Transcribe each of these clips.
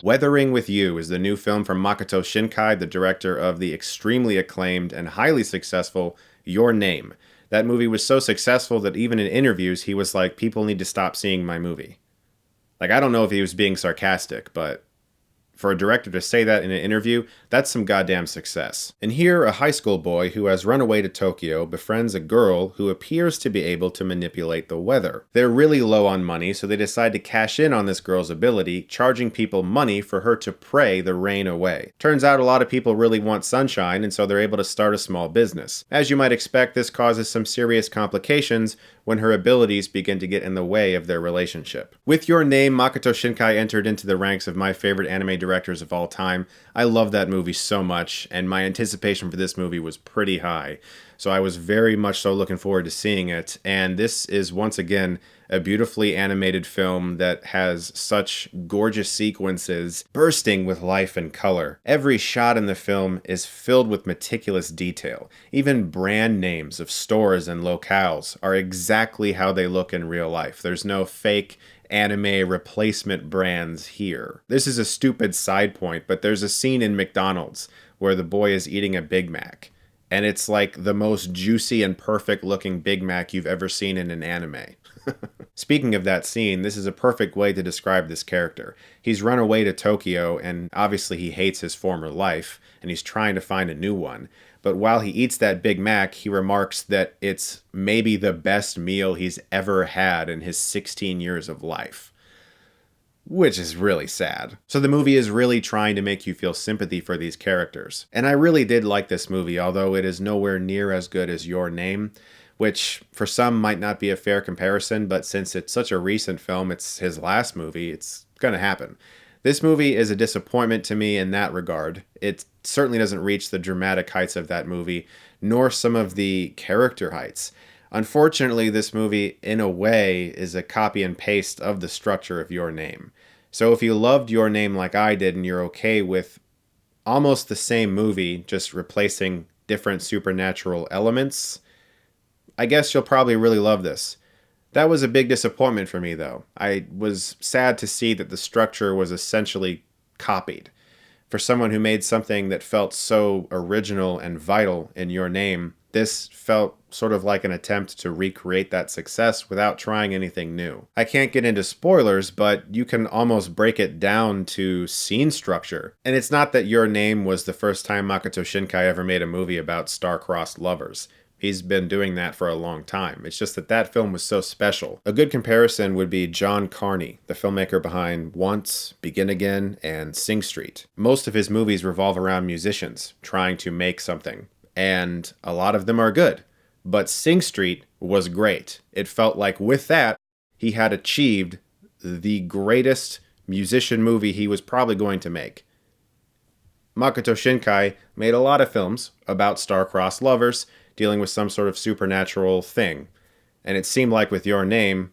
Weathering with You is the new film from Makoto Shinkai, the director of the extremely acclaimed and highly successful Your Name. That movie was so successful that even in interviews, he was like, people need to stop seeing my movie. Like, I don't know if he was being sarcastic, but for a director to say that in an interview, that's some goddamn success. And here, a high school boy who has run away to Tokyo befriends a girl who appears to be able to manipulate the weather. They're really low on money, so they decide to cash in on this girl's ability, charging people money for her to pray the rain away. Turns out a lot of people really want sunshine, and so they're able to start a small business. As you might expect, this causes some serious complications when her abilities begin to get in the way of their relationship. With Your Name, Makoto Shinkai entered into the ranks of my favorite anime directors of all time. I love that movie so much, and my anticipation for this movie was pretty high. So I was very much so looking forward to seeing it, and this is once again a beautifully animated film that has such gorgeous sequences bursting with life and color. Every shot in the film is filled with meticulous detail. Even brand names of stores and locales are exactly how they look in real life. There's no fake anime replacement brands here. This is a stupid side point, but there's a scene in McDonald's where the boy is eating a Big Mac, and it's like the most juicy and perfect looking Big Mac you've ever seen in an anime. Speaking of that scene, this is a perfect way to describe this character. He's run away to Tokyo, and obviously he hates his former life, and he's trying to find a new one. But while he eats that Big Mac, he remarks that it's maybe the best meal he's ever had in his 16 years of life. Which is really sad. So the movie is really trying to make you feel sympathy for these characters. And I really did like this movie, although it is nowhere near as good as Your Name, which for some might not be a fair comparison, but since it's such a recent film, it's his last movie, it's gonna happen. This movie is a disappointment to me in that regard. It certainly doesn't reach the dramatic heights of that movie, nor some of the character heights. Unfortunately, this movie, in a way, is a copy and paste of the structure of Your Name. So if you loved Your Name like I did, and you're okay with almost the same movie, just replacing different supernatural elements, I guess you'll probably really love this. That was a big disappointment for me, though. I was sad to see that the structure was essentially copied. For someone who made something that felt so original and vital in Your Name, this felt sort of like an attempt to recreate that success without trying anything new. I can't get into spoilers, but you can almost break it down to scene structure. And it's not that Your Name was the first time Makoto Shinkai ever made a movie about star-crossed lovers. He's been doing that for a long time. It's just that that film was so special. A good comparison would be John Carney, the filmmaker behind Once, Begin Again, and Sing Street. Most of his movies revolve around musicians trying to make something, and a lot of them are good. But Sing Street was great. It felt like with that, he had achieved the greatest musician movie he was probably going to make. Makoto Shinkai made a lot of films about star-crossed lovers, dealing with some sort of supernatural thing. And it seemed like with Your Name,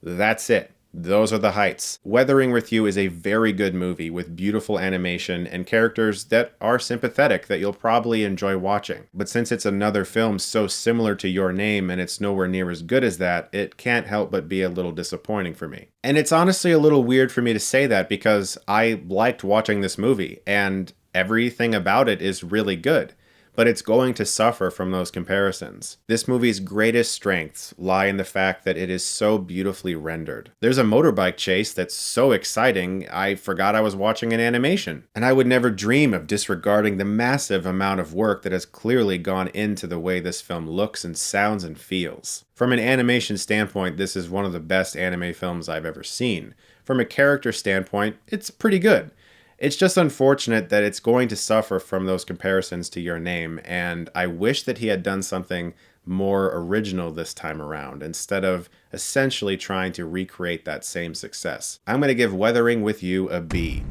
that's it. Those are the heights. Weathering with You is a very good movie with beautiful animation and characters that are sympathetic that you'll probably enjoy watching. But since it's another film so similar to Your Name and it's nowhere near as good as that, it can't help but be a little disappointing for me. And it's honestly a little weird for me to say that because I liked watching this movie and everything about it is really good. But it's going to suffer from those comparisons. This movie's greatest strengths lie in the fact that it is so beautifully rendered. There's a motorbike chase that's so exciting, I forgot I was watching an animation. And I would never dream of disregarding the massive amount of work that has clearly gone into the way this film looks and sounds and feels. From an animation standpoint, this is one of the best anime films I've ever seen. From a character standpoint, it's pretty good. It's just unfortunate that it's going to suffer from those comparisons to Your Name, and I wish that he had done something more original this time around, instead of essentially trying to recreate that same success. I'm going to give Weathering with You a B.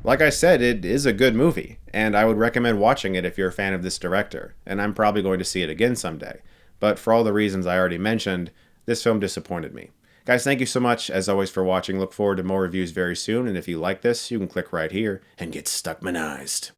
Like I said, it is a good movie, and I would recommend watching it if you're a fan of this director, and I'm probably going to see it again someday. But for all the reasons I already mentioned, this film disappointed me. Guys, thank you so much, as always, for watching. Look forward to more reviews very soon, and if you like this, you can click right here and get Stuckmannized.